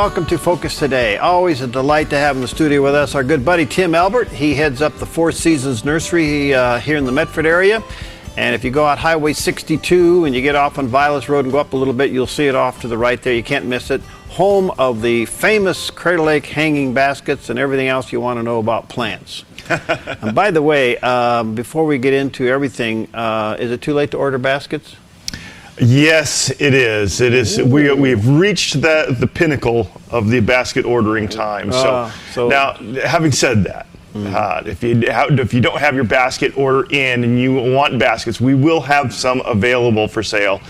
welcome to Focus Today. Always a delight to have in the studio with us our good buddy Tim Elbert. He heads up the Four Seasons Nursery here in the Medford area. And if you go out Highway 62 and you get off on Vilas Road and go up a little bit, you'll see it off to the right there. You can't miss it. Home of the famous Crater Lake hanging baskets and everything else you want to know about plants. And by the way, before we get into everything, is it too late to order baskets? Yes, it is. It is. We've reached the pinnacle of the basket ordering time. So now, having said that, if you don't have your basket order in and you want baskets, we will have some available for sale.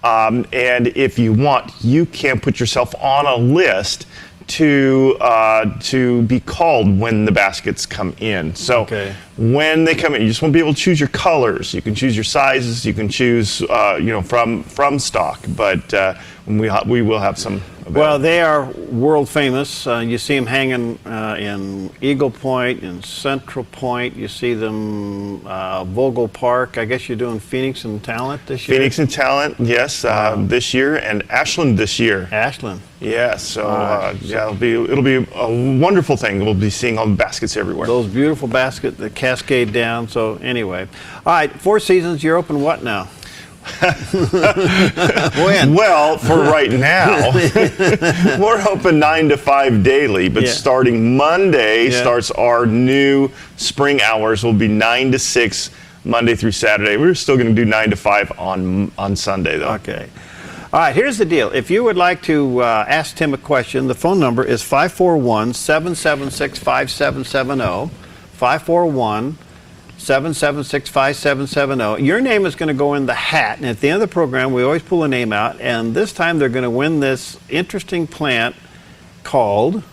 And if you want, you can put yourself on a list to be called when the baskets come in. So when they come in, you just want to be able to choose your colors. You can choose your sizes. You can choose from stock. But we will have some available. Well, they are world famous. You see them hanging in Eagle Point, in Central Point. You see them Vogel Park. I guess you're doing Phoenix and Talent this year. Phoenix and Talent, yes, this year, and Ashland this year. Ashland. Yes, so yeah, it'll be a wonderful thing. We'll be seeing all the baskets everywhere. Those beautiful baskets that cascade down. So anyway, all right, Four Seasons. You're open what now? When? Well, for right now, we're open 9 to 5 daily, but starting Monday starts our new spring hours. Will be 9 to 6 Monday through Saturday. We're still going to do 9 to 5 on Sunday, though. Okay. All right, here's the deal. If you would like to ask Tim a question, the phone number is 541-776-5770. 541-776-5770. Your name is going to go in the hat, and at the end of the program, we always pull a name out, and this time they're going to win this interesting plant called...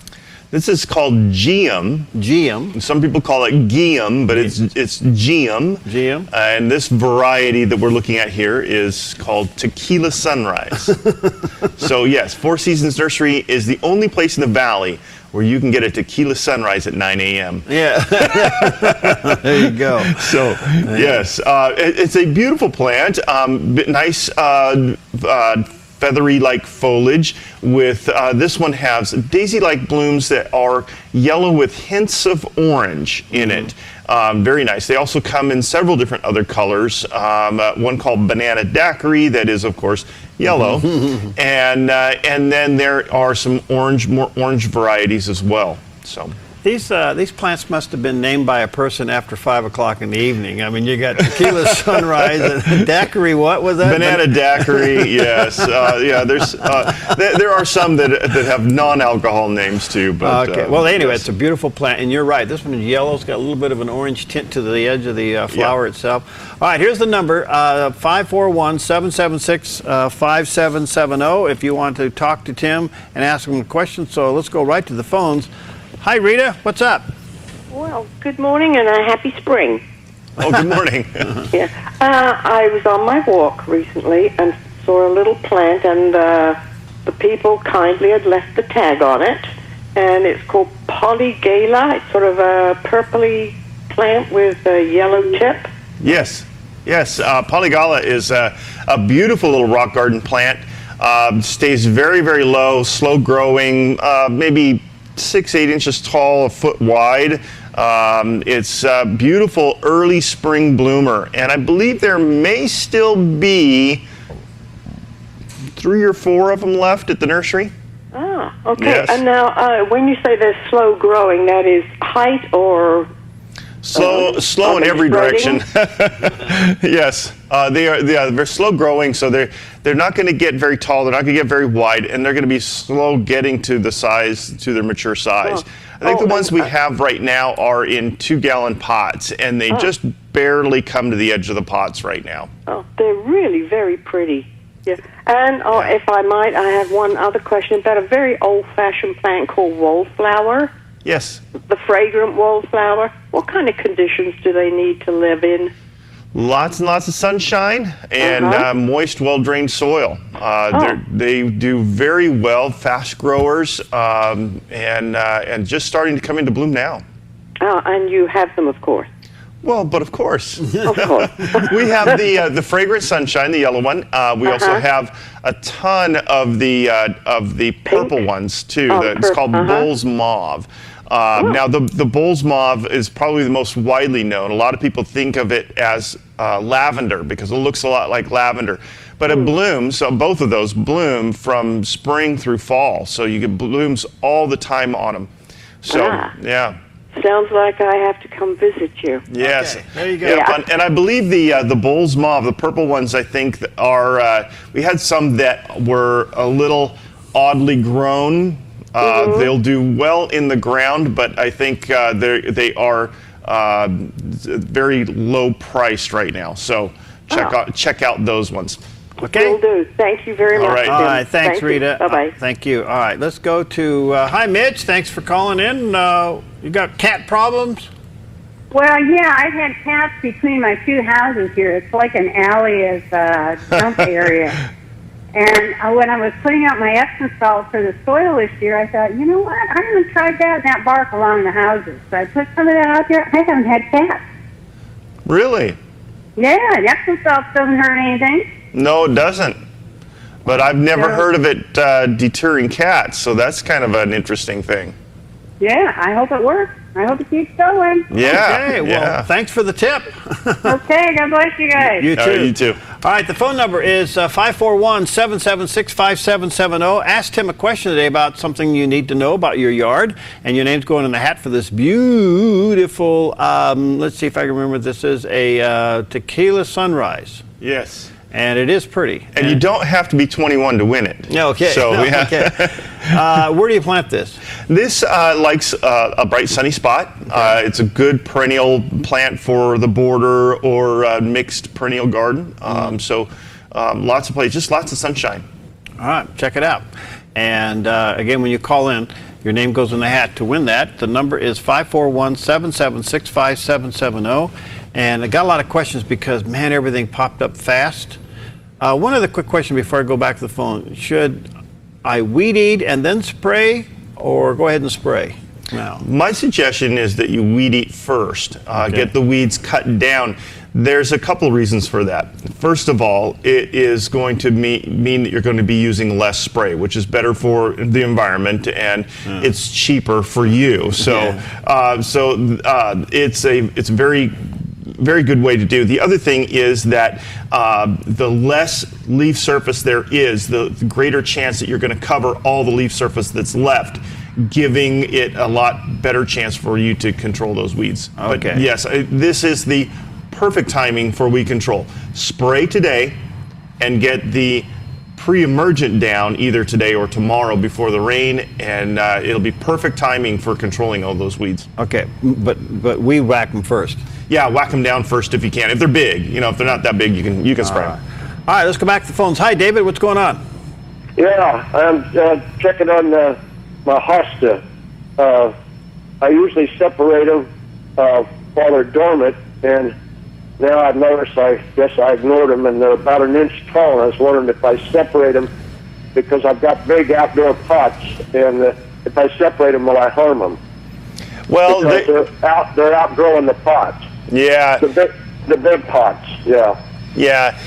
This is called Geum. Geum. Some people call it Geum, but it's Geum. Geum. And this variety that we're looking at here is called Tequila Sunrise. So yes, Four Seasons Nursery is the only place in the valley where you can get a tequila sunrise at 9 a.m. Yeah. There you go. So yes, it's a beautiful plant. Nice feathery-like foliage with, this one has daisy-like blooms that are yellow with hints of orange in it. Very nice. They also come in several different other colors. One called Banana Daiquiri that is, of course, yellow. And then there are some more orange varieties as well. So. These plants must have been named by a person after 5 o'clock in the evening. I mean, you got Tequila Sunrise and Daiquiri. What was that? Banana Daiquiri. Yes. Yeah. There are some that have non-alcohol names too. But, okay. Well, anyway, it's a beautiful plant, and you're right. This one is yellow. It's got a little bit of an orange tint to the edge of the flower itself. All right. Here's the number: 541-776-5770. If you want to talk to Tim and ask him a question. So let's go right to the phones. Hi, Rita. What's up? Well, good morning and a happy spring. Oh, good morning. Yeah, I was on my walk recently and saw a little plant, and the people kindly had left the tag on it, and it's called Polygala. It's sort of a purpley plant with a yellow tip. Yes. Polygala is a beautiful little rock garden plant. Stays very, very low, slow growing, maybe 6-8 inches tall, a foot wide. It's a beautiful early spring bloomer, and I believe there may still be 3 or 4 of them left at the nursery. Ah, okay. Yes. And now, when you say they're slow growing, that is height or slow in every direction. Yes, they're slow growing, so they're not going to get very tall. They're not going to get very wide, and they're going to be slow getting to their mature size. I think the ones we have right now are in 2-gallon pots, and they just barely come to the edge of the pots right now. Oh, they're really very pretty. Yeah, and if I might, I have one other question about a very old-fashioned plant called wallflower. Yes. The fragrant wallflower. What kind of conditions do they need to live in? Lots and lots of sunshine and moist, well-drained soil. They do very well, fast growers, and just starting to come into bloom now. Oh, and you have them, of course. Well, but of course. Of course. We have the fragrant sunshine, the yellow one. We also have a ton of the purple ones too. It's called Bull's Mauve. Now the Bull's Mauve is probably the most widely known. A lot of people think of it as lavender because it looks a lot like lavender. But it blooms, so both of those bloom from spring through fall. So you get blooms all the time on them. So, yeah. Sounds like I have to come visit you. Yes. Okay, there you go. Yeah. And I believe the Bull's Mauve, the purple ones, I think are, we had some that were a little oddly grown. They'll do well in the ground, but I think they are very low priced right now. So check out those ones. Okay. Will do. Thank you very much. All right. Tim. All right. Thanks, Rita. Bye-bye. Thank you. All right. Let's go to, hi, Mitch. Thanks for calling in. You got cat problems? Well, yeah, I've had cats between my two houses here. It's like an alley of dump area. And when I was putting out my Epsom salt for the soil this year, I thought, you know what? I'm going to try that bark along the houses. So I put some of that out there. I haven't had cats. Really? Yeah, Epsom salt doesn't hurt anything. No, it doesn't. But I've never heard of it deterring cats, so that's kind of an interesting thing. Yeah, I hope it works. I hope it keeps going. Yeah. Okay. Well, thanks for the tip. Okay, God bless you guys. You too. You too. All right, the phone number is 541-776-5770. Ask Tim a question today about something you need to know about your yard, and your name's going in the hat for this beautiful, let's see if I can remember, this is a tequila sunrise. Yes. And it is pretty. And you don't have to be 21 to win it. Okay. So okay. Where do you plant this? This likes a bright sunny spot. It's a good perennial plant for the border or mixed perennial garden. So lots of place, just lots of sunshine. All right, check it out. And again, when you call in, your name goes in the hat to win that. The number is 541-776-5770. And I got a lot of questions because, man, everything popped up fast. One other quick question before I go back to the phone. Should I weed eat and then spray, or go ahead and spray now? My suggestion is that you weed eat first. Get the weeds cut down. There's a couple reasons for that. First of all, it is going to mean that you're going to be using less spray, which is better for the environment, and it's cheaper for you. So, it's a very good way to do. The other thing is that the less leaf surface there is, the greater chance that you're going to cover all the leaf surface that's left, giving it a lot better chance for you to control those weeds. Okay. But yes, this is the perfect timing for weed control. Spray today and get the pre-emergent down either today or tomorrow before the rain, and it'll be perfect timing for controlling all those weeds. Okay, but we whack them first. Yeah, whack them down first if you can. If they're big, if they're not that big, you can spray them. All right, let's go back to the phones. Hi, David. What's going on? Yeah, I'm checking on my hosta. I usually separate them while they're dormant, and now I've noticed, I guess I ignored them, and they're about an inch tall, and I was wondering if I separate them, because I've got big outdoor pots, and if I separate them, will I harm them? Well, because they're outgrowing the pots. Yeah. The big pots, yeah. Yeah.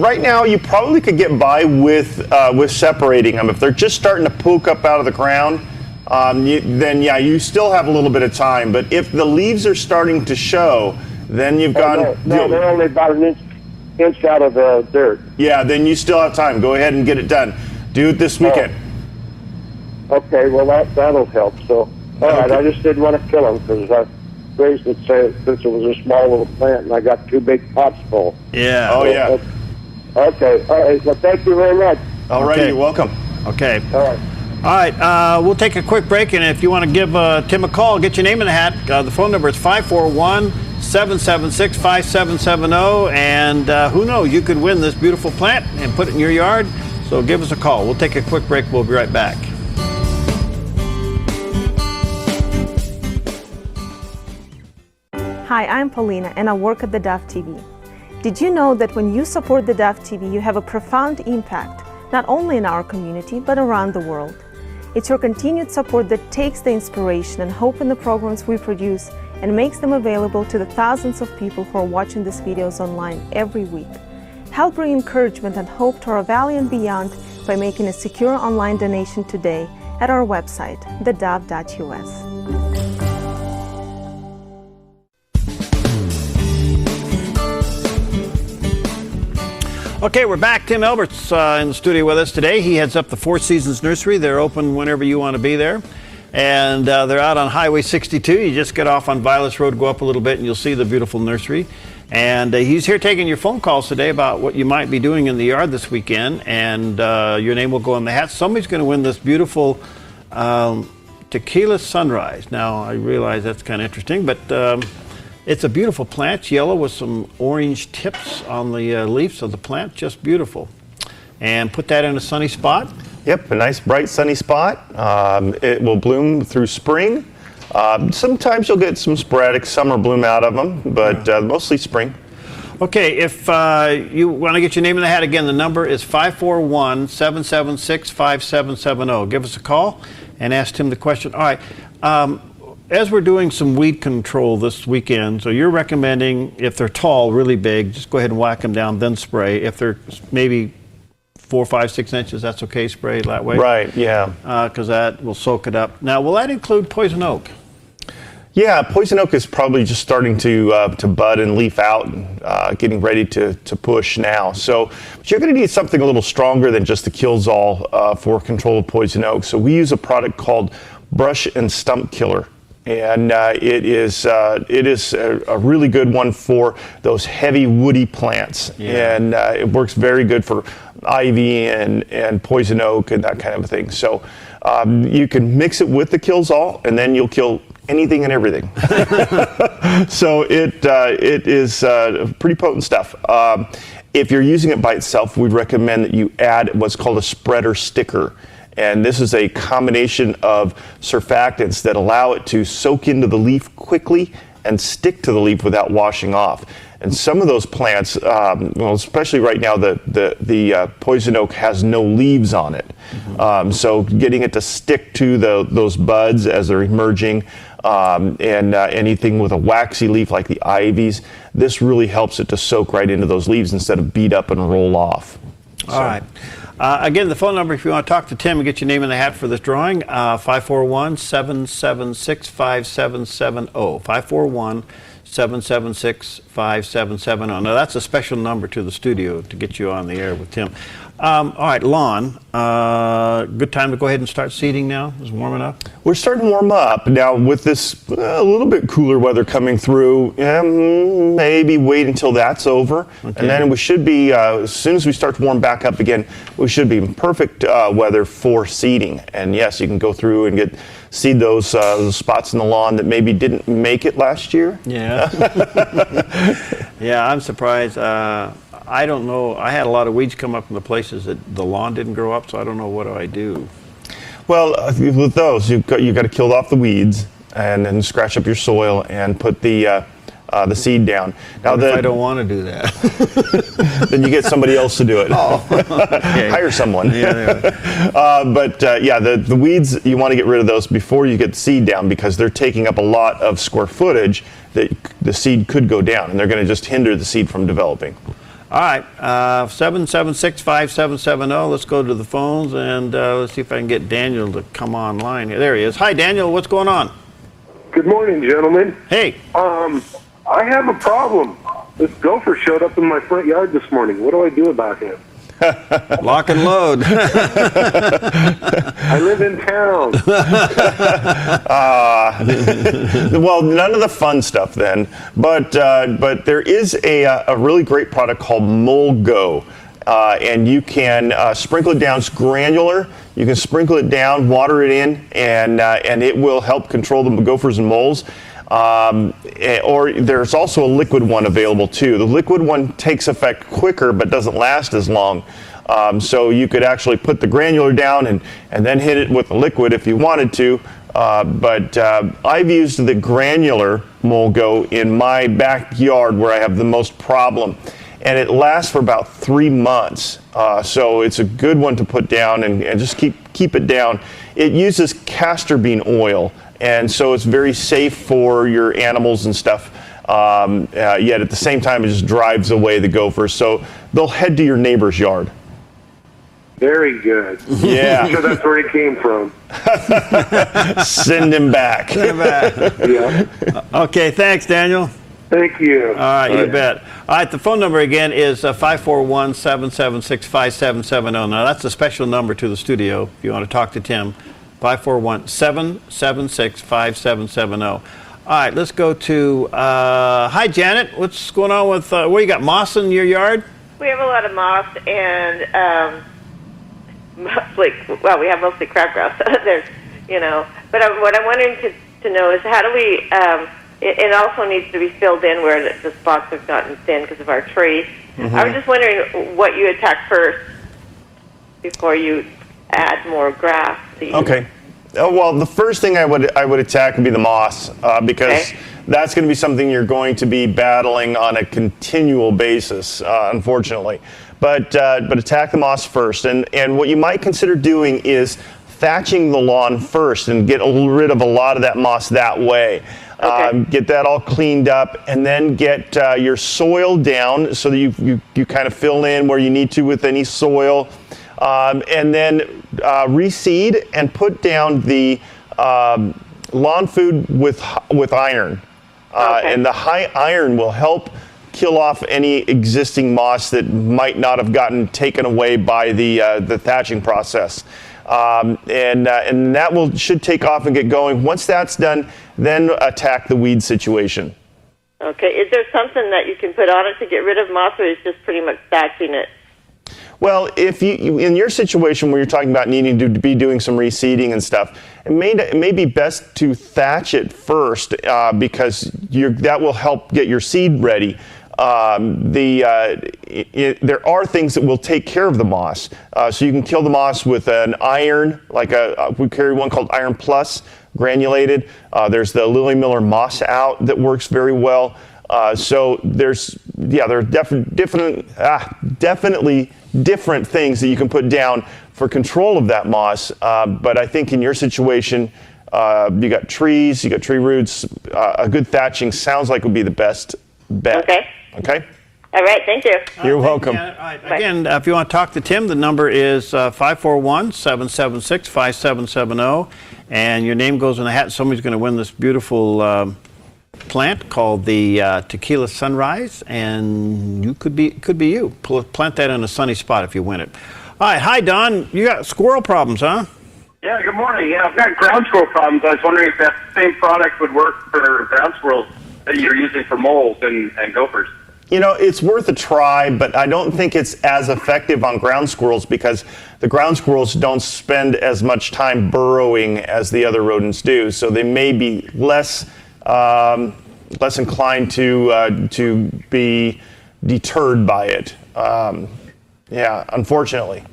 Right now, you probably could get by with separating them. If they're just starting to poke up out of the ground, then you still have a little bit of time. But if the leaves are starting to show, then you've got... No, they're only about an inch out of the dirt. Yeah, then you still have time. Go ahead and get it done. Do it this weekend. Okay, well, that'll help. So, all right, I just didn't want to kill them because I raised it since it was a small little plant, and I got 2 big pots full. Yeah. Oh, yeah. Okay, all right, well, thank you very much. All right, Okay. you're welcome. Okay. All right. All right, we'll take a quick break, and if you want to give Tim a call, get your name in the hat. The phone number is 541-776-5770, and who knows, you could win this beautiful plant and put it in your yard, so give us a call. We'll take a quick break. We'll be right back. Hi, I'm Paulina, and I work at theDove TV. Did you know that when you support theDove TV, you have a profound impact, not only in our community, but around the world? It's your continued support that takes the inspiration and hope in the programs we produce and makes them available to the thousands of people who are watching these videos online every week. Help bring encouragement and hope to our valley and beyond by making a secure online donation today at our website, theDove.us. Okay, we're back. Tim Elbert's in the studio with us today. He heads up the Four Seasons Nursery. They're open whenever you want to be there. And they're out on Highway 62. You just get off on Vilas Road, go up a little bit, and you'll see the beautiful nursery. And he's here taking your phone calls today about what you might be doing in the yard this weekend. And your name will go on the hat. Somebody's going to win this beautiful tequila sunrise. Now, I realize that's kind of interesting, but it's a beautiful plant. It's yellow with some orange tips on the leaves of the plant. Just beautiful. And put that in a sunny spot. Yep, a nice bright sunny spot. It will bloom through spring. Sometimes you'll get some sporadic summer bloom out of them, but mostly spring. Okay, if you want to get your name in the hat again, the number is 541-776-5770. Give us a call and ask Tim the question. All right, as we're doing some weed control this weekend, so you're recommending if they're tall, really big, just go ahead and whack them down, then spray. If they're maybe 4, 5, 6 inches, that's okay, spray that way? Right, yeah. Because that will soak it up. Now, will that include poison oak? Yeah, poison oak is probably just starting to bud and leaf out, getting ready to push now. So but you're going to need something a little stronger than just the Killzall for control of poison oak. So we use a product called Brush and Stump Killer. And it is a really good one for those heavy woody plants. Yeah. And it works very good for ivy and poison oak and that kind of thing. So you can mix it with the Killzall, and then you'll kill anything and everything. So it is pretty potent stuff. If you're using it by itself, we'd recommend that you add what's called a spreader sticker. And this is a combination of surfactants that allow it to soak into the leaf quickly and stick to the leaf without washing off. And some of those plants, well, especially right now, the poison oak has no leaves on it. Mm-hmm. So getting it to stick to those buds as they're emerging, and anything with a waxy leaf like the ivies, this really helps it to soak right into those leaves instead of beat up and roll off. All right. Again, the phone number, if you want to talk to Tim and get your name in the hat for this drawing, 541-776-5770. 541-776-5770. Now, that's a special number to the studio to get you on the air with Tim. All right, lawn. Good time to go ahead and start seeding now? Is it warm enough? We're starting to warm up. Now, with this a little bit cooler weather coming through, maybe wait until that's over. Okay. And then we should be, as soon as we start to warm back up again, we should be in perfect weather for seeding. And yes, you can go through and seed those spots in the lawn that maybe didn't make it last year. Yeah. Yeah, I'm surprised. I don't know. I had a lot of weeds come up in the places that the lawn didn't grow up, so I don't know what do I do. Well, with those, you've got to kill off the weeds and then scratch up your soil and put the seed down. Now, if I don't want to do that, then you get somebody else to do it. Oh, okay. Hire someone. Yeah. The weeds, you want to get rid of those before you get the seed down because they're taking up a lot of square footage that the seed could go down, and they're going to just hinder the seed from developing. All right, 776-5770. Let's go to the phones and let's see if I can get Daniel to come online. There he is. Hi, Daniel. What's going on? Good morning, gentlemen. Hey. I have a problem. This gopher showed up in my front yard this morning. What do I do about him? Lock and load. I live in town. Well, none of the fun stuff then, but there is a really great product called Molgo, and you can sprinkle it down. It's granular. You can sprinkle it down, water it in, and it will help control the gophers and moles. Or there's also a liquid one available too. The liquid one takes effect quicker but doesn't last as long. So you could actually put the granular down and then hit it with the liquid if you wanted to. But I've used the granular Molgo in my backyard where I have the most problem. And it lasts for about 3 months. So it's a good one to put down and just keep it down. It uses castor bean oil and so it's very safe for your animals and stuff. Yet at the same time, it just drives away the gophers. So they'll head to your neighbor's yard. Very good. Yeah. So that's where he came from. Send him back. Yeah. Okay, thanks, Daniel. Thank you. All right, you bet. All right, the phone number again is 541-776-5770. Now, that's a special number to the studio if you want to talk to Tim. 541-776-5770. All right, let's go to, hi, Janet. What's going on with, what, you got moss in your yard? We have a lot of moss and mostly, well, we have mostly crabgrass. There's, but what I'm wanting to know is how do we, it also needs to be filled in where the spots have gotten thin because of our tree. I was just wondering what you attack first before you add more grass. Okay. Well, the first thing I would attack would be the moss because that's going to be something you're going to be battling on a continual basis, unfortunately. But attack the moss first, and what you might consider doing is thatching the lawn first and get rid of a lot of that moss that way. Get that all cleaned up, and then get your soil down so that you kind of fill in where you need to with any soil, and then reseed and put down the lawn food with iron. And the high iron will help kill off any existing moss that might not have gotten taken away by the thatching process. And that should take off and get going. Once that's done, then attack the weed situation. Okay. Is there something that you can put on it to get rid of moss, or is it just pretty much thatching it? Well, if you in your situation where you're talking about needing to be doing some reseeding and stuff, it may be best to thatch it first because that will help get your seed ready. There are things that will take care of the moss. So you can kill the moss with an iron, like we carry one called Iron Plus, granulated. There's the Lily Miller Moss Out that works very well. So there are definitely different things that you can put down for control of that moss. But I think in your situation, you got trees, you got tree roots. A good thatching sounds like would be the best bet. Okay. Okay? All right, thank you. You're welcome. All right. Again, if you want to talk to Tim, the number is 541-776-5770, and your name goes in the hat. Somebody's going to win this beautiful plant called the Tequila Sunrise, and could be you. Plant that in a sunny spot if you win it. All right. Hi, Don. You got squirrel problems, huh? Yeah, good morning. Yeah, I've got ground squirrel problems. I was wondering if that same product would work for ground squirrels that you're using for moles and gophers. It's worth a try, but I don't think it's as effective on ground squirrels because the ground squirrels don't spend as much time burrowing as the other rodents do, so they may be less inclined to be deterred by it. Unfortunately.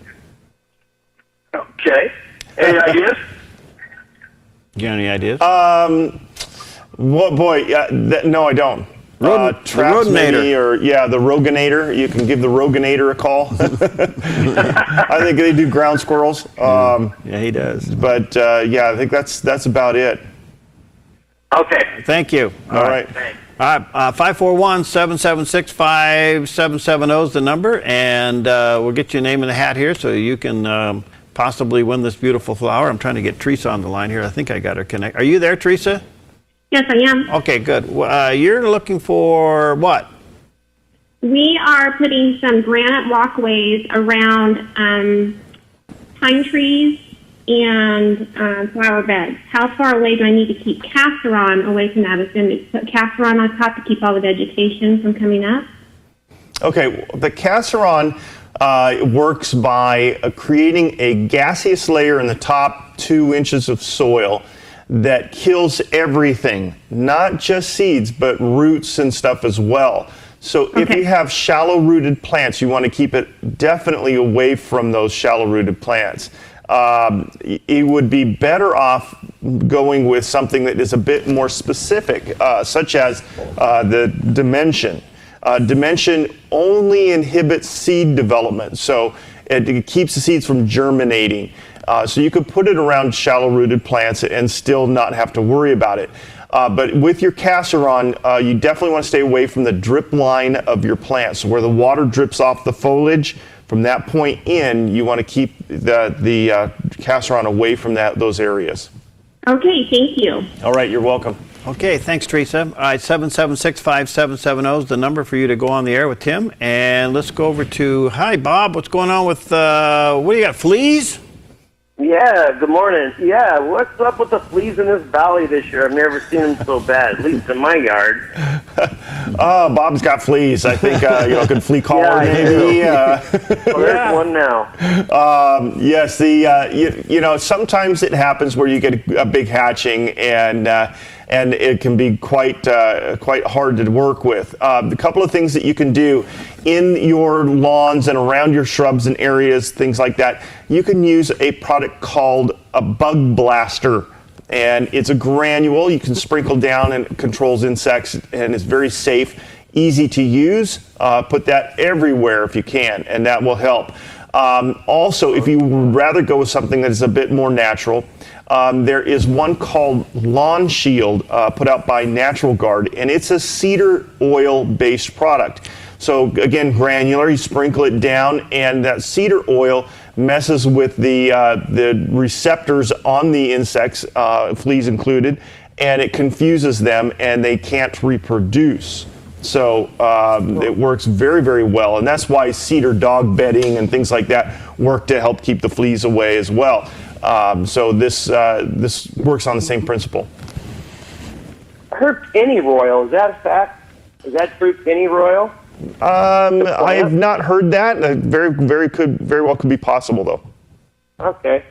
Okay. Any ideas? You got any ideas? No, I don't. Traps Rodinator. maybe, or the Roganator. You can give the Roganator a call. I think they do ground squirrels. Yeah, he does. But I think that's about it. Okay. Thank you. All right. All right, 541-776-5770 is the number, and we'll get your name in the hat here so you can possibly win this beautiful flower. I'm trying to get Teresa on the line here. I think I got her connected. Are you there, Teresa? Yes, I am. Okay, good. You're looking for what? We are putting some granite walkways around pine trees and flower beds. How far away do I need to keep casseron away from that? Is going to put casseron on top to keep all the vegetation from coming up? Okay, the casseron works by creating a gaseous layer in the top 2 inches of soil that kills everything, not just seeds, but roots and stuff as well. So if you have shallow-rooted plants, you want to keep it definitely away from those shallow-rooted plants. It would be better off going with something that is a bit more specific, such as the dimension. Dimension only inhibits seed development, so it keeps the seeds from germinating. So you could put it around shallow-rooted plants and still not have to worry about it. But with your casseron, you definitely want to stay away from the drip line of your plants. So where the water drips off the foliage, from that point in, you want to keep the casseron away from those areas. Okay, thank you. All right, you're welcome. Okay, thanks, Teresa. All right, 776-5770 is the number for you to go on the air with Tim. And let's go over to, hi, Bob. What's going on with, what do you got, fleas? Yeah, good morning. Yeah, what's up with the fleas in this valley this year? I've never seen them so bad, at least in my yard. Oh, Bob's got fleas. I think, good flea collar maybe. Well, there's one now. Yes, sometimes it happens where you get a big hatching and it can be quite hard to work with. A couple of things that you can do in your lawns and around your shrubs and areas, things like that, you can use a product called a bug blaster. And it's a granule you can sprinkle down and it controls insects and it's very safe, easy to use. Put that everywhere if you can, and that will help. Also, if you would rather go with something that is a bit more natural, there is one called Lawn Shield put out by Natural Guard, and it's a cedar oil based product. So again, granular, you sprinkle it down, and that cedar oil messes with the receptors on the insects, fleas included, and it confuses them and they can't reproduce. So it works very, very well, and that's why cedar dog bedding and things like that work to help keep the fleas away as well. So this works on the same principle. I heard pennyroyal. Is that a fact? Is that true, pennyroyal? I have not heard that. Very well could be possible though. Okay.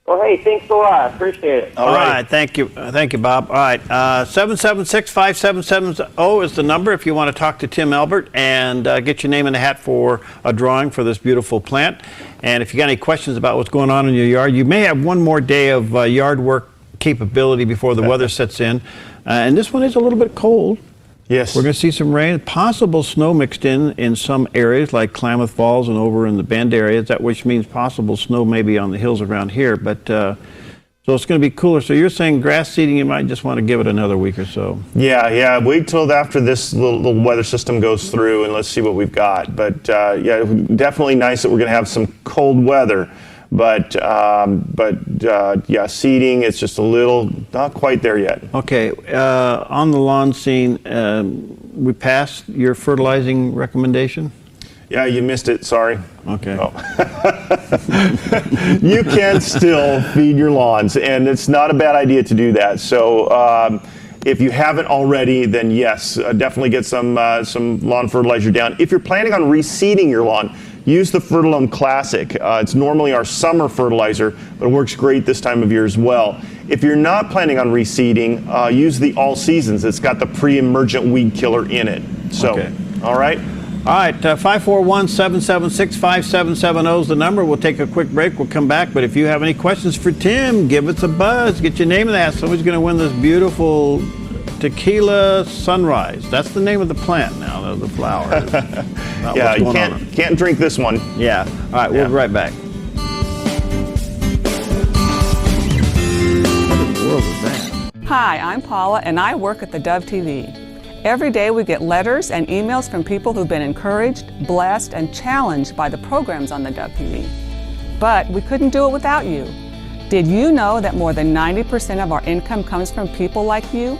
Well, hey, thanks a lot. Appreciate it. All right. Thank you, Bob. All right, 776-5770 is the number if you want to talk to Tim Elbert and get your name in the hat for a drawing for this beautiful plant. And if you got any questions about what's going on in your yard, you may have one more day of yard work capability before the weather sets in. And this one is a little bit cold. Yes. We're going to see some rain, possible snow mixed in some areas like Klamath Falls and over in the Bend areas, which means possible snow maybe on the hills around here. But so it's going to be cooler. So you're saying grass seeding, you might just want to give it another week or so. Yeah. Wait till after this little weather system goes through and let's see what we've got. But definitely nice that we're going to have some cold weather. But seeding, it's just a little, not quite there yet. Okay, on the lawn scene, we passed your fertilizing recommendation? Yeah, you missed it, sorry. Okay. Oh. You can still feed your lawns, and it's not a bad idea to do that. So if you haven't already, then yes, definitely get some lawn fertilizer down. If you're planning on reseeding your lawn, use the Fertilome Classic. It's normally our summer fertilizer, but it works great this time of year as well. If you're not planning on reseeding, use the All Seasons. It's got the pre-emergent weed killer in it. So, okay. All right. All right, 541-776-5770 is the number. We'll take a quick break. We'll come back. But if you have any questions for Tim, give us a buzz. Get your name in that. Somebody's going to win this beautiful Tequila Sunrise. That's the name of the plant now, the flower. Yeah, you can't drink this one. Yeah. All right, we'll be right back. What in the world is that? Hi, I'm Paula, and I work at theDove TV. Every day we get letters and emails from people who've been encouraged, blessed, and challenged by the programs on theDove TV. But we couldn't do it without you. Did you know that more than 90% of our income comes from people like you?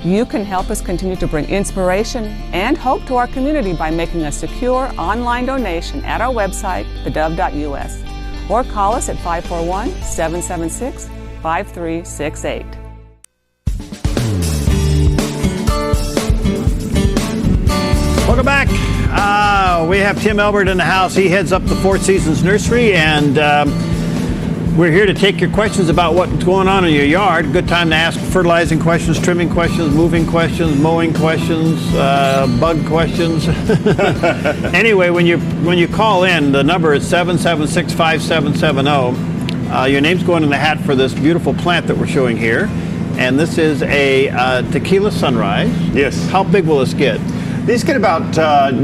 You can help us continue to bring inspiration and hope to our community by making a secure online donation at our website, thedove.us, or call us at 541-776-5368. Welcome back. We have Tim Elbert in the house. He heads up the Four Seasons Nursery, and we're here to take your questions about what's going on in your yard. Good time to ask fertilizing questions, trimming questions, moving questions, mowing questions, bug questions. Anyway, when you call in, the number is 776-5770. Your name's going in the hat for this beautiful plant that we're showing here. And this is a Tequila Sunrise. Yes. How big will this get? These get about,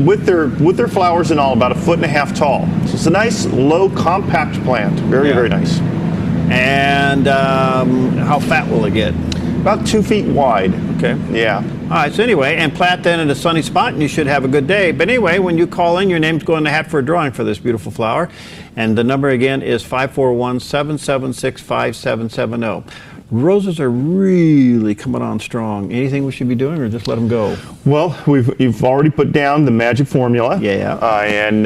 with their flowers and all, about 1.5 feet tall. So it's a nice, low, compact plant. Very, very nice. And how fat will it get? About 2 feet wide. Okay. Yeah. All right, so anyway, and plant that in a sunny spot and you should have a good day. But anyway, when you call in, your name's going in the hat for a drawing for this beautiful flower. And the number again is 541-776-5770. Roses are really coming on strong. Anything we should be doing or just let them go? Well, you've already put down the magic formula. Yeah. And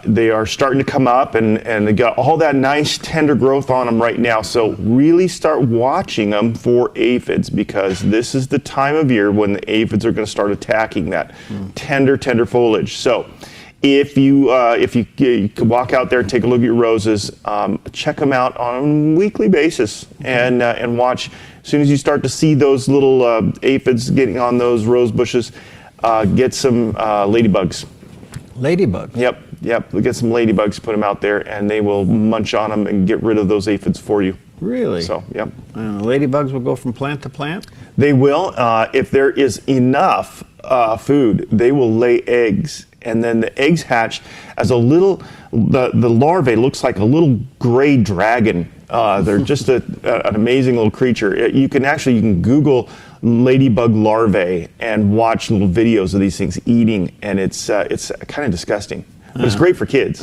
they are starting to come up and they got all that nice tender growth on them right now. So really start watching them for aphids, because this is the time of year when the aphids are going to start attacking that tender foliage. So if you walk out there and take a look at your roses, check them out on a weekly basis and watch. As soon as you start to see those little aphids getting on those rose bushes, get some ladybugs. Ladybugs? Yep. Get some ladybugs, put them out there, and they will munch on them and get rid of those aphids for you. Really? So, yep. And the ladybugs will go from plant to plant? They will. If there is enough food, they will lay eggs. And then the eggs hatch as the larvae looks like a little gray dragon. They're just an amazing little creature. You can Google ladybug larvae and watch little videos of these things eating, and it's kind of disgusting. But it's great for kids.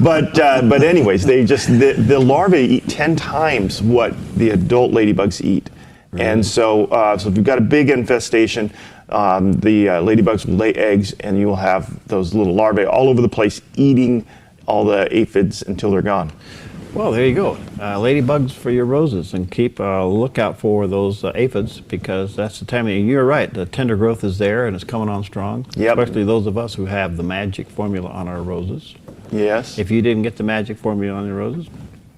but anyways, the larvae eat 10 times what the adult ladybugs eat. Really? And so if you've got a big infestation, the ladybugs will lay eggs, and you will have those little larvae all over the place eating all the aphids until they're gone. Well, there you go. Ladybugs for your roses, and keep a lookout for those aphids, because that's the time of year. You're right. The tender growth is there, and it's coming on strong. Yep. Especially those of us who have the magic formula on our roses. Yes. If you didn't get the magic formula on your roses,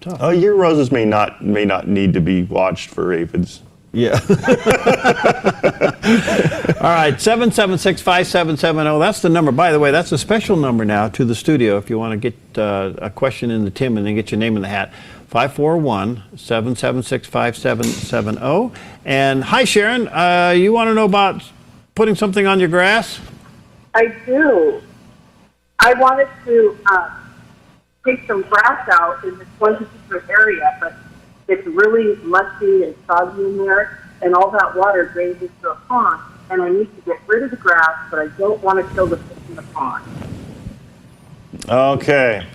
tough. Oh, your roses may not need to be watched for aphids. Yeah. All right, 776-5770. That's the number. By the way, that's a special number now to the studio if you want to get a question in the Tim and then get your name in the hat. 541-776-5770. And hi, Sharon. You want to know about putting something on your grass? I do. I wanted to take some grass out in this one particular area, but it's really musty and soggy in there, and all that water drains into a pond, and I need to get rid of the grass, but I don't want to kill the fish in the pond. Okay.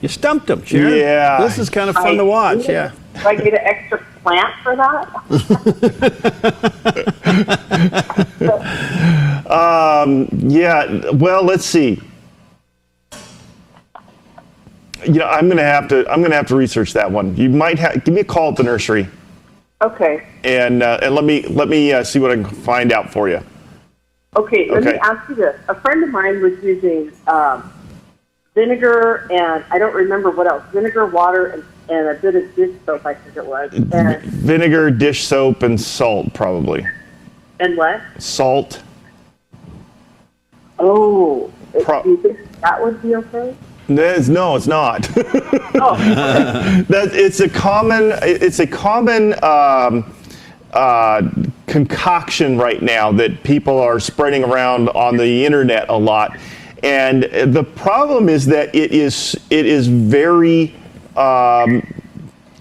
You stumped him, Sharon. Yeah. This is kind of fun to watch, yeah. Do I get an extra plant for that? Yeah. Well, let's see. I'm gonna have to research that one. You might give me a call at the nursery. Okay. And let me see what I can find out for you. Okay. Let me ask you this. A friend of mine was using vinegar and I don't remember what else. Vinegar, water, and a bit of dish soap, I think it was. And vinegar, dish soap, and salt, probably. And what? Salt. Oh. Do you think that would be okay? No, it's not. Oh. It's a common concoction right now that people are spreading around on the internet a lot, and the problem is that it is very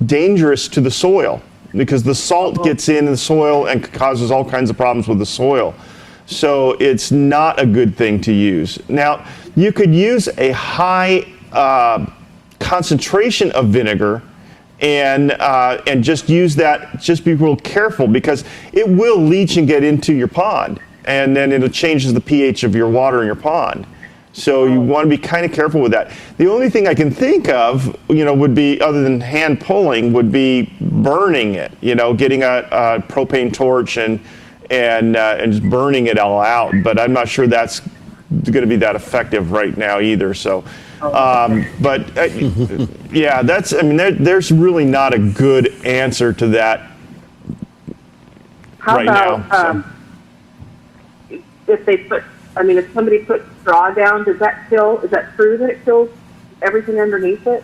dangerous to the soil, because the salt gets in the soil and causes all kinds of problems with the soil. So it's not a good thing to use. Now, you could use a high concentration of vinegar and just use that. Just be real careful, because it will leach and get into your pond, and then it changes the pH of your water in your pond. So you want to be kind of careful with that. The only thing I can think of, would be, other than hand pulling, would be burning it. Getting a propane torch and just burning it all out. But I'm not sure that's going to be that effective right now either. So, yeah, there's really not a good answer to that How right about, now. if they put I mean, if somebody puts straw down, does that kill? Is that true that it kills everything underneath it?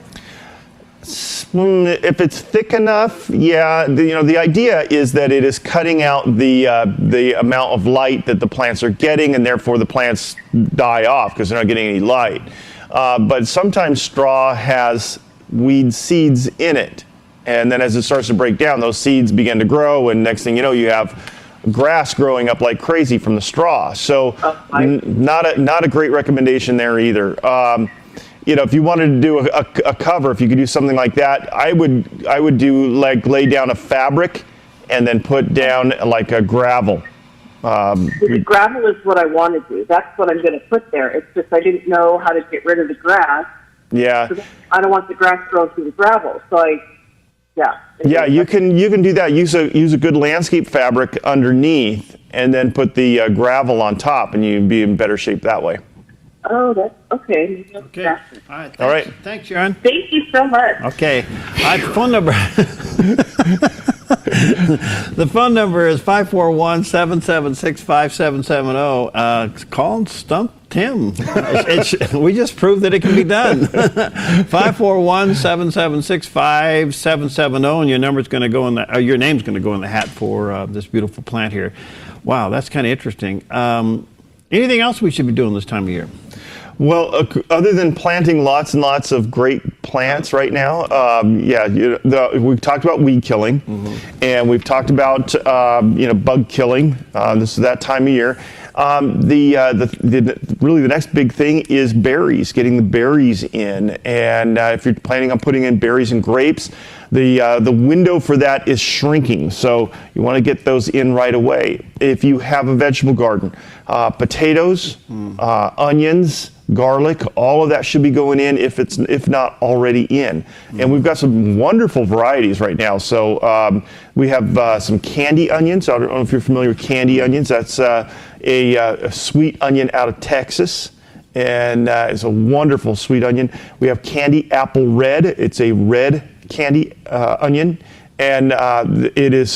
If it's thick enough, yeah. The idea is that it is cutting out the amount of light that the plants are getting, and therefore the plants die off because they're not getting any light. But sometimes straw has weed seeds in it, and then as it starts to break down, those seeds begin to grow, and next thing you know, you have grass growing up like crazy from the straw. So not a great recommendation there either. If you wanted to do a cover, if you could do something like that, I would do like lay down a fabric and then put down like a gravel. The gravel is what I want to do. That's what I'm going to put there. It's just I didn't know how to get rid of the grass. Yeah. I don't want the grass growing through the gravel. So Yeah, you can do that. Use a good landscape fabric underneath, and then put the gravel on top, and you'd be in better shape that way. Oh, that's okay. Okay. All right. All right. Thanks, Sharon. Thank you so much. Okay. Phone number. The phone number is 541-776-5770. Call and stump Tim. We just proved that it can be done. 541-776-5770, and your number's going to go in your name's going to go in the hat for this beautiful plant here. Wow, that's kind of interesting. Anything else we should be doing this time of year? Well, other than planting lots and lots of great plants right now, we've talked about weed killing, and we've talked about bug killing. This is that time of year. Really the next big thing is berries, getting the berries in, and if you're planning on putting in berries and grapes, the window for that is shrinking, so you want to get those in right away. If you have a vegetable garden, potatoes, onions, garlic, all of that should be going in if not already in. And we've got some wonderful varieties right now. So we have some candy onions. I don't know if you're familiar with candy onions. That's a sweet onion out of Texas, and it's a wonderful sweet onion. We have candy apple red. It's a red candy onion, and it is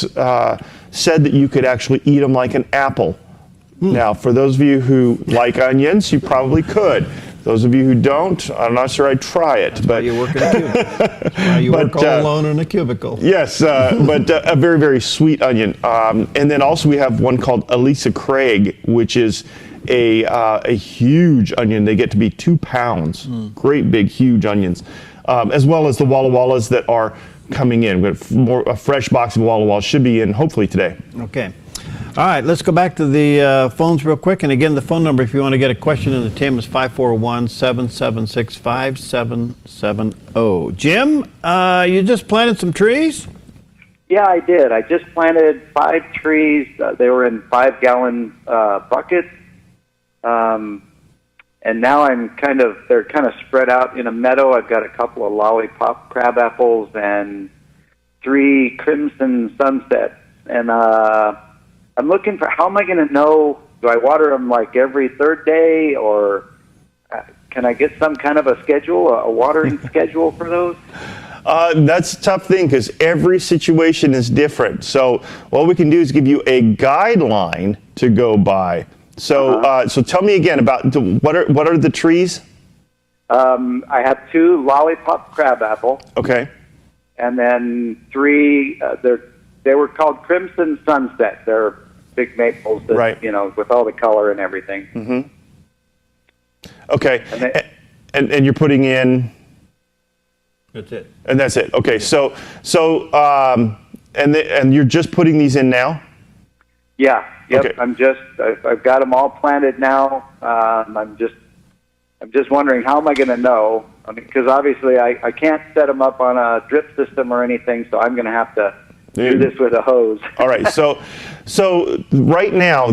said that you could actually eat them like an apple. Now, for those of you who like onions, you probably could. Those of you who don't, I'm not sure I'd try it. That's why you work in a cubicle. That's why you work all alone in a cubicle. Yes, but a very, very sweet onion. And then also we have one called Elisa Craig, which is a huge onion. They get to be 2 pounds. Great big, huge onions. As well as the Walla Wallas that are coming in. We have a fresh box of Walla Wallas should be in hopefully today. Okay. All right, let's go back to the phones real quick. And again, the phone number, if you want to get a question in the Tim, is 541-776-5770. Jim, you just planted some trees? Yeah, I did. I just planted 5 trees. They were in 5-gallon buckets. And now they're kind of spread out in a meadow. I've got a couple of lollipop crab apples and 3 crimson sunsets. And I'm looking for, how am I going to know, do I water them like every 3rd day, or can I get some kind of a schedule, a watering schedule for those? That's a tough thing because every situation is different. So what we can do is give you a guideline to go by. So so tell me again about what are the trees? I have 2 lollipop crabapple. Okay. And then 3, they were called Crimson Sunset. They're big maples that, right, with all the color and everything. Mm-hmm. Okay. And you're putting in. That's it. And that's it. Okay. So and you're just putting these in now? Yeah. Yep. Okay. I've got them all planted now. I'm just wondering, how am I going to know? I mean, because obviously I can't set them up on a drip system or anything, so I'm going to have to do this with a hose. All right. So right now,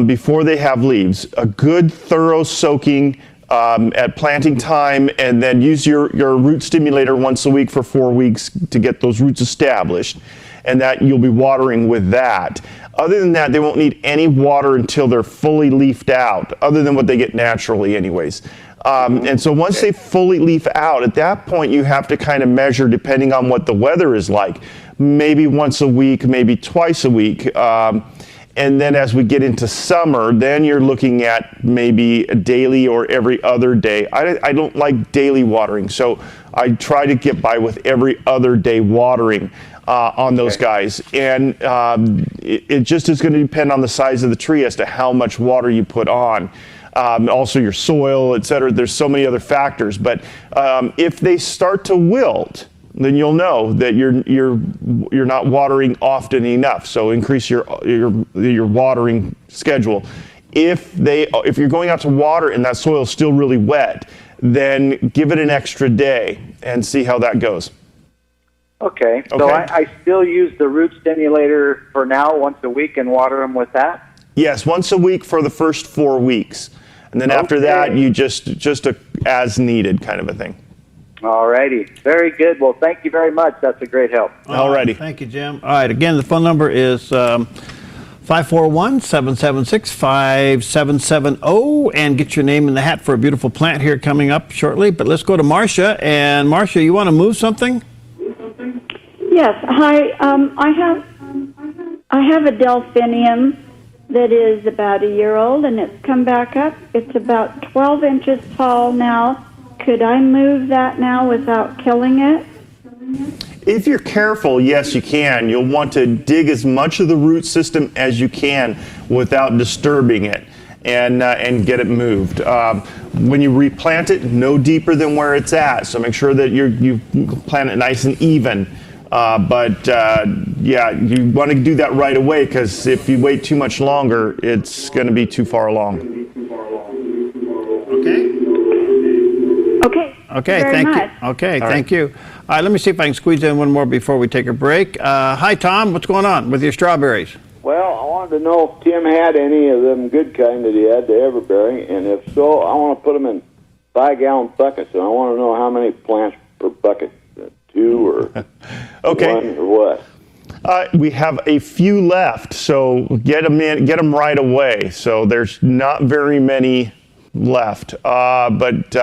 before they have leaves, a good thorough soaking at planting time, and then use your root stimulator once a week for 4 weeks to get those roots established, and that you'll be watering with that. Other than that, they won't need any water until they're fully leafed out, other than what they get naturally anyways. And so once they fully leaf out, at that point you have to kind of measure depending on what the weather is like. Maybe once a week, maybe twice a week. And then as we get into summer, then you're looking at maybe a daily or every other day. I don't like daily watering, so I try to get by with every other day watering on those guys. And it just is going to depend on the size of the tree as to how much water you put on. Also your soil, et cetera. There's so many other factors. But if they start to wilt, then you'll know that you're not watering often enough. So increase your watering schedule. If you're going out to water and that soil is still really wet, then give it an extra day and see how that goes. Okay. So I still use the root stimulator for now once a week and water them with that? Yes, once a week for the first 4 weeks. And then after that, you just a as needed kind of a thing. All righty. Very good. Well, thank you very much. That's a great help. All righty. Thank you, Jim. All right. Again, the phone number is 541-776-5770, and get your name in the hat for a beautiful plant here coming up shortly. But let's go to Marcia. And Marcia, you want to move something? Yes. Hi. I have a delphinium that is about a year old, and it's come back up. It's about 12 inches tall now. Could I move that now without killing it? If you're careful, yes, you can. You'll want to dig as much of the root system as you can without disturbing it, and get it moved. When you replant it, no deeper than where it's at. So make sure that you plant it nice and even. Yeah, you want to do that right away, because if you wait too much longer, it's going to be too far along. Okay, thank you. Okay, thank you. All right, let me see if I can squeeze in one more before we take a break. Hi, Tom. What's going on with your strawberries? Well, I wanted to know if Tim had any of them good kind that he had, the everberry, and if so, I want to put them in 5-gallon buckets, and I want to know how many plants per bucket, 2 or 1 or what. We have a few left, so get them in, right away. So there's not very many left, but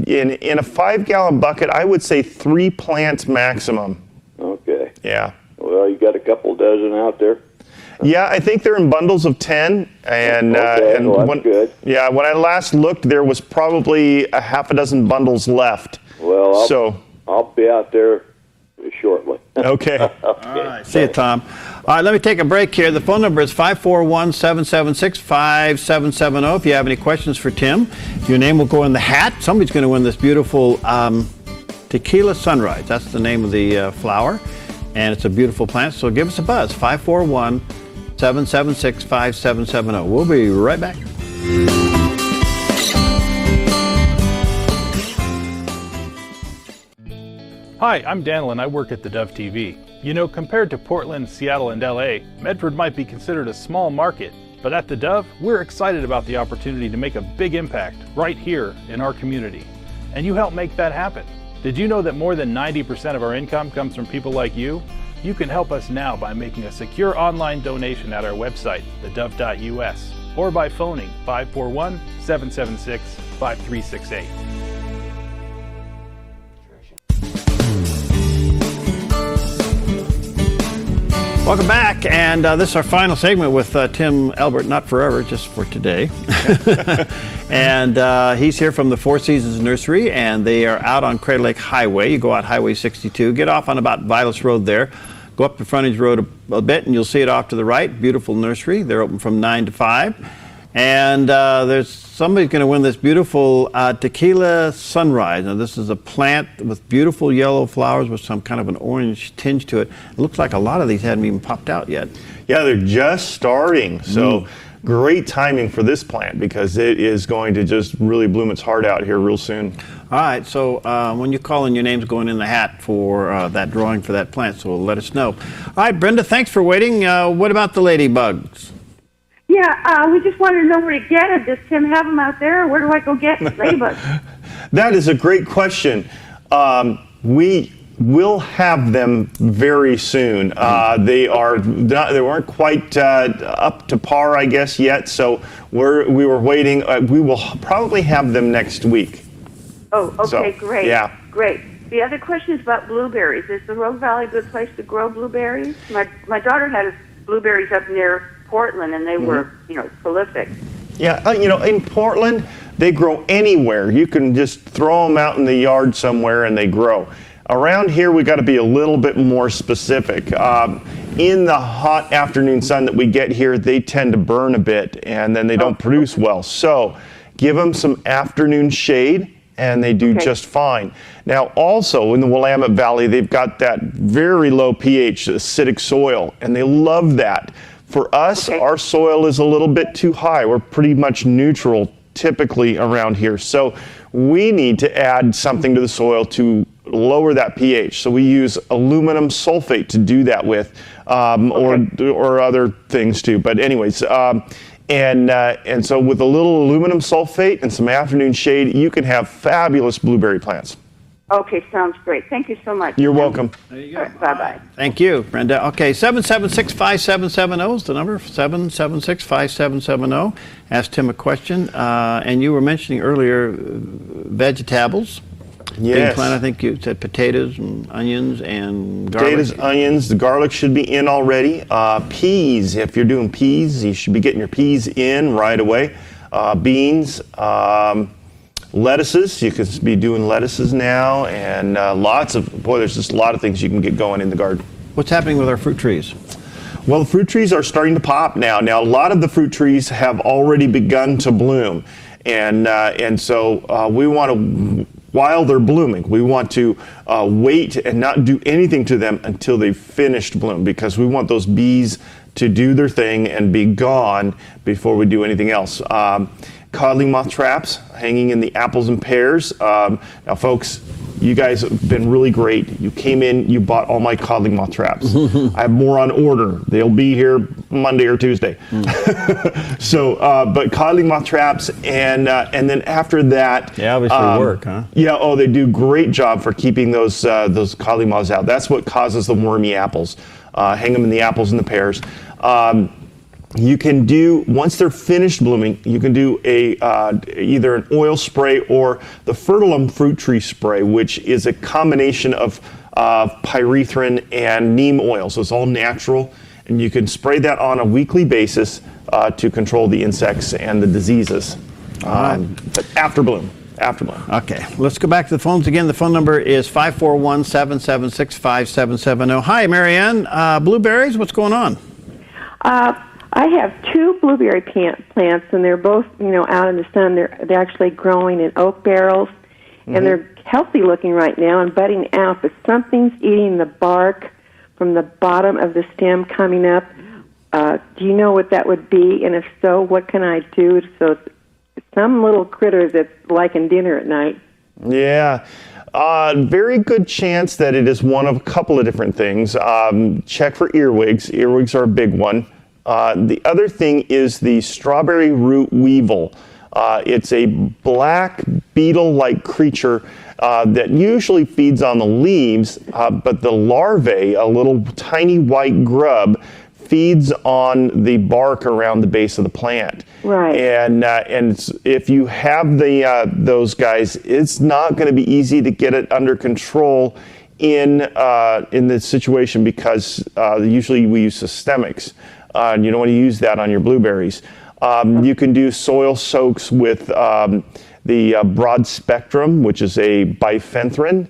in a 5-gallon bucket, I would say 3 plants maximum. Okay. Yeah. Well, you got a couple dozen out there. Yeah, I think they're in bundles of 10, and well, that's good. Yeah, when I last looked, there was probably a half a dozen bundles left. Well, I'll be out there shortly. Okay. All right. See you, Tom. All right, let me take a break here. The phone number is 541-776-5770. If you have any questions for Tim, your name will go in the hat. Somebody's going to win this beautiful tequila sunrise. That's the name of the flower, and it's a beautiful plant. So give us a buzz, 541-776-5770. We'll be right back. Hi, I'm Daniel and I work at theDove TV. You know, compared to Portland, Seattle, and LA, Medford might be considered a small market, but at theDove, we're excited about the opportunity to make a big impact right here in our community. And you help make that happen. Did you know that more than 90% of our income comes from people like you? You can help us now by making a secure online donation at our website, thedove.us, or by phoning 541-776-5368. Welcome back, and this is our final segment with Tim Elbert, not forever, just for today. And he's here from the Four Seasons Nursery, and they are out on Crater Lake Highway. You go out Highway 62, get off on about Vilas Road there, go up the frontage road a bit, and you'll see it off to the right. Beautiful nursery. They're open from 9 to 5. And somebody's going to win this beautiful tequila sunrise. Now, this is a plant with beautiful yellow flowers with some kind of an orange tinge to it. It looks like a lot of these hadn't even popped out yet. Yeah, they're just starting. So great timing for this plant, because it is going to just really bloom its heart out here real soon. All right, so when you call in, your name's going in the hat for that drawing for that plant, so let us know. All right, Brenda, thanks for waiting. What about the ladybugs? Yeah, we just wanted to know where to get them. Does Tim have them out there, or where do I go get ladybugs? That is a great question. We will have them very soon. They weren't quite up to par, I guess, yet. So we were waiting. We will probably have them next week. Oh, okay, great. Yeah. Great. The other question is about blueberries. Is the Rogue Valley a good place to grow blueberries? My daughter had blueberries up near Portland, and they were, prolific. Yeah, in Portland, they grow anywhere. You can just throw them out in the yard somewhere and they grow. Around here, we got to be a little bit more specific. In the hot afternoon sun that we get here, they tend to burn a bit and then they don't produce well. So give them some afternoon shade and they do just fine. Now also in the Willamette Valley, they've got that very low pH, acidic soil, and they love that. For us, our soil is a little bit too high. We're pretty much neutral typically around here. So we need to add something to the soil to lower that pH. So we use aluminum sulfate to do that with, or other things too. But anyways, and so with a little aluminum sulfate and some afternoon shade, you can have fabulous blueberry plants. Okay, sounds great. Thank you so much. You're welcome. There you go. Bye-bye. Thank you, Brenda. Okay, 776-5770 is the number, 776-5770. Ask Tim a question. And you were mentioning earlier vegetables. Yes. Big plant, I think you said potatoes and onions and garlic. Potatoes, onions, the garlic should be in already. Peas, if you're doing peas, you should be getting your peas in right away. Beans, lettuces, you could be doing lettuces now, and there's just a lot of things you can get going in the garden. What's happening with our fruit trees? Well, the fruit trees are starting to pop now. Now, a lot of the fruit trees have already begun to bloom, and so we want to, while they're blooming, we want to wait and not do anything to them until they've finished bloom, because we want those bees to do their thing and be gone before we do anything else. Codling moth traps hanging in the apples and pears. Now, folks, you guys have been really great. You came in, you bought all my codling moth traps. I have more on order. They'll be here Monday or Tuesday. So, but codling moth traps, and then after that, they obviously work, huh? Yeah. Oh, they do a great job for keeping those codling moths out. That's what causes the wormy apples. Hang them in the apples and the pears. You can do, once they're finished blooming, you can do either an oil spray or the Fertilum fruit tree spray, which is a combination of pyrethrin and neem oil. So it's all natural, and you can spray that on a weekly basis to control the insects and the diseases. But after bloom. Okay, let's go back to the phones again. The phone number is 541-776-5770. Hi, Marianne. Blueberries, what's going on? I have two blueberry plants, and they're both, out in the sun. They're actually growing in oak barrels, and they're healthy looking right now and budding out, but something's eating the bark from the bottom of the stem coming up. Do you know what that would be? And if so, what can I do? So some little critter that's liking dinner at night. Yeah. Very good chance that it is one of a couple of different things. Check for earwigs. Earwigs are a big one. The other thing is the strawberry root weevil. It's a black beetle-like creature that usually feeds on the leaves, but the larvae, a little tiny white grub, feeds on the bark around the base of the plant. Right. And if you have those guys, it's not going to be easy to get it under control in this situation, because usually we use systemics. You don't want to use that on your blueberries. You can do soil soaks with the broad spectrum, which is a bifenthrin.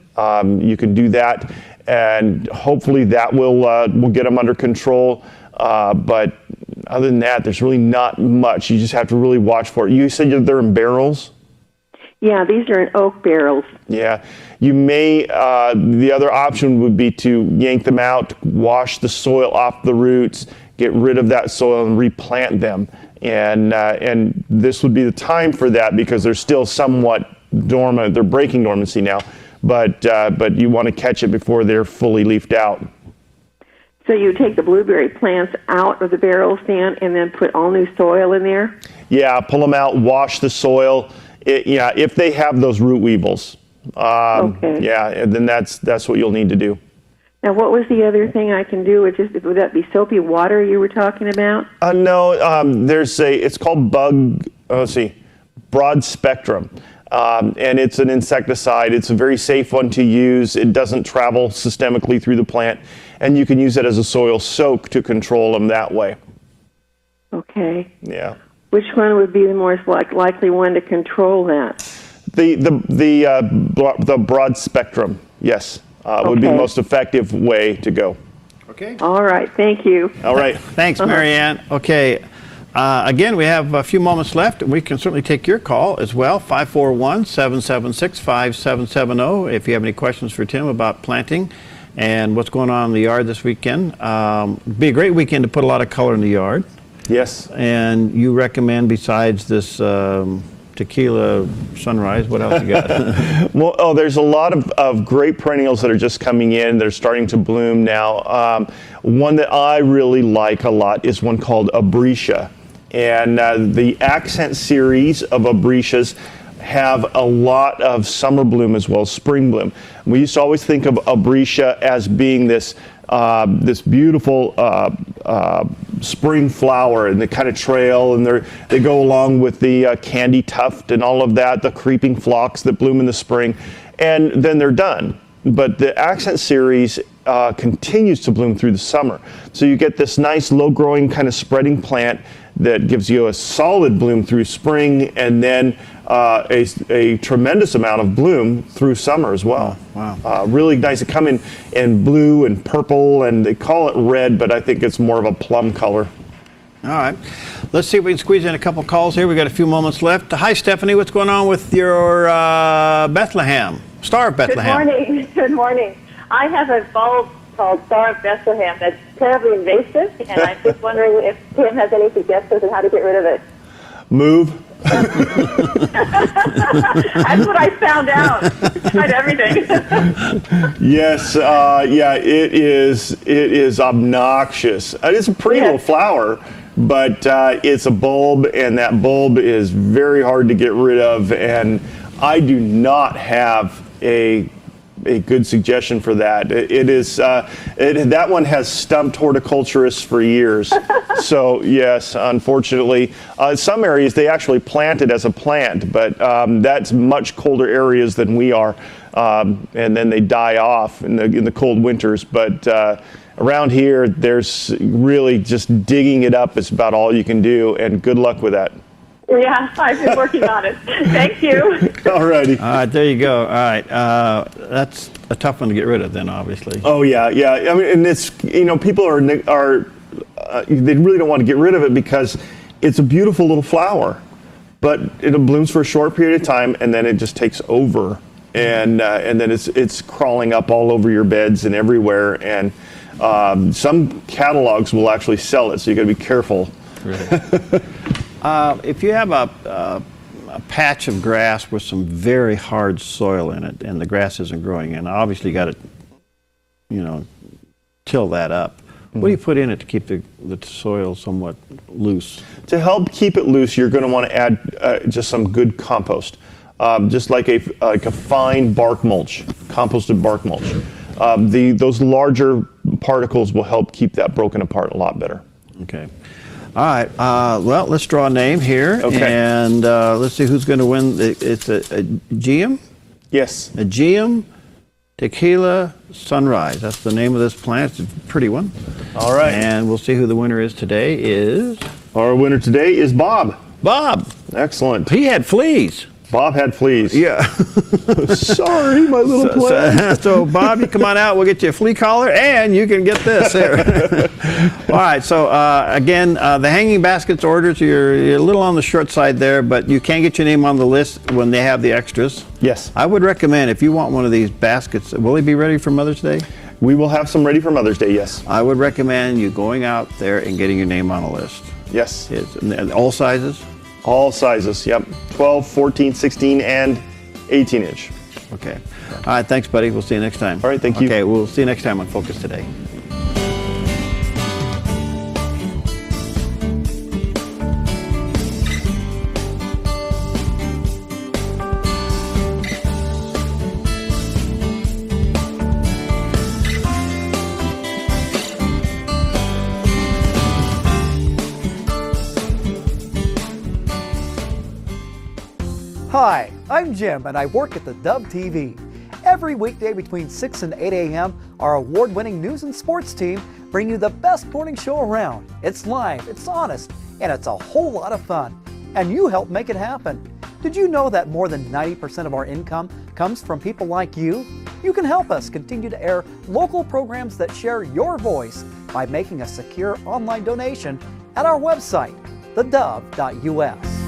You can do that, and hopefully that will get them under control. But other than that, there's really not much. You just have to really watch for it. You said they're in barrels? Yeah, these are in oak barrels. Yeah. You may, the other option would be to yank them out, wash the soil off the roots, get rid of that soil and replant them. And this would be the time for that, because they're still somewhat dormant. They're breaking dormancy now, but you want to catch it before they're fully leafed out. So you take the blueberry plants out of the barrels then, and then put all new soil in there? Yeah, pull them out, wash the soil. If they have those root weevils. Okay. Yeah, and then that's what you'll need to do. Now, what was the other thing I can do? Would that be soapy water you were talking about? No, it's called broad spectrum. And it's an insecticide. It's a very safe one to use. It doesn't travel systemically through the plant, and you can use it as a soil soak to control them that way. Okay. Yeah. Which one would be the most likely one to control that? The broad spectrum, yes, would be the most effective way to go. Okay. All right. Thank you. All right. Thanks, Marianne. Okay. Again, we have a few moments left, and we can certainly take your call as well, 541-776-5770, if you have any questions for Tim about planting and what's going on in the yard this weekend. Be a great weekend to put a lot of color in the yard. Yes. And you recommend, besides this tequila sunrise, what else you got? Well, there's a lot of great perennials that are just coming in. They're starting to bloom now. One that I really like a lot is one called Abretia. And the accent series of Abretias have a lot of summer bloom as well as spring bloom. We used to always think of Abretia as being this beautiful spring flower, and they kind of trail, and they go along with the candy tuft and all of that, the creeping phlox that bloom in the spring, and then they're done. But the accent series continues to bloom through the summer. So you get this nice low-growing kind of spreading plant that gives you a solid bloom through spring, and then a tremendous amount of bloom through summer as well. Wow. Really nice. It come in blue and purple, and they call it red, but I think it's more of a plum color. All right. Let's see if we can squeeze in a couple calls here. We got a few moments left. Hi, Stephanie. What's going on with your Bethlehem? Star of Bethlehem. Good morning. Good morning. I have a bulb called Star of Bethlehem that's terribly invasive, and I'm just wondering if Tim has any suggestions on how to get rid of it. Move. That's what I found out. Tried everything. Yes, it is obnoxious. It's a pretty little flower, but it's a bulb, and that bulb is very hard to get rid of, and I do not have a good suggestion for that. That one has stumped horticulturists for years. So yes, unfortunately, some areas they actually plant it as a plant, but that's much colder areas than we are, and then they die off in the cold winters. But around here, there's really just digging it up is about all you can do, and good luck with that. Yeah, I've been working on it. Thank you. All righty. All right, there you go. All right, that's a tough one to get rid of then, obviously. Oh yeah. I mean, and it's, people are they really don't want to get rid of it because it's a beautiful little flower, but it blooms for a short period of time, and then it just takes over, and then it's crawling up all over your beds and everywhere, and some catalogs will actually sell it, so you got to be careful. Really? If you have a patch of grass with some very hard soil in it, and the grass isn't growing, and obviously you got to, till that up. What do you put in it to keep the soil somewhat loose? To help keep it loose, you're going to want to add just some good compost, just like a fine bark mulch, composted bark mulch. Those larger particles will help keep that broken apart a lot better. Okay. All right. Well, let's draw a name here, and let's see who's going to win. It's a Geum? Yes. A Geum Tequila Sunrise. That's the name of this plant. It's a pretty one. All right. And we'll see who the winner is today. Our winner today is Bob. Bob. Excellent. He had fleas. Bob had fleas. Yeah. Sorry, my little plant. So, Bob, you come on out. We'll get you a flea collar, and you can get this. All right. So, again, the hanging baskets orders, you're a little on the short side there, but you can get your name on the list when they have the extras. Yes. I would recommend, if you want one of these baskets, will they be ready for Mother's Day? We will have some ready for Mother's Day, yes. I would recommend you going out there and getting your name on a list. Yes. All sizes? All sizes, yep. 12, 14, 16, and 18 inch. Okay. All right, thanks, buddy. We'll see you next time. All right, thank you. Okay, we'll see you next time on Focus Today. Hi, I'm Jim, and I work at theDove TV. Every weekday between 6 and 8 a.m., our award-winning news and sports team bring you the best morning show around. It's live, it's honest, and it's a whole lot of fun. And you help make it happen. Did you know that more than 90% of our income comes from people like you? You can help us continue to air local programs that share your voice by making a secure online donation at our website, theDove.us.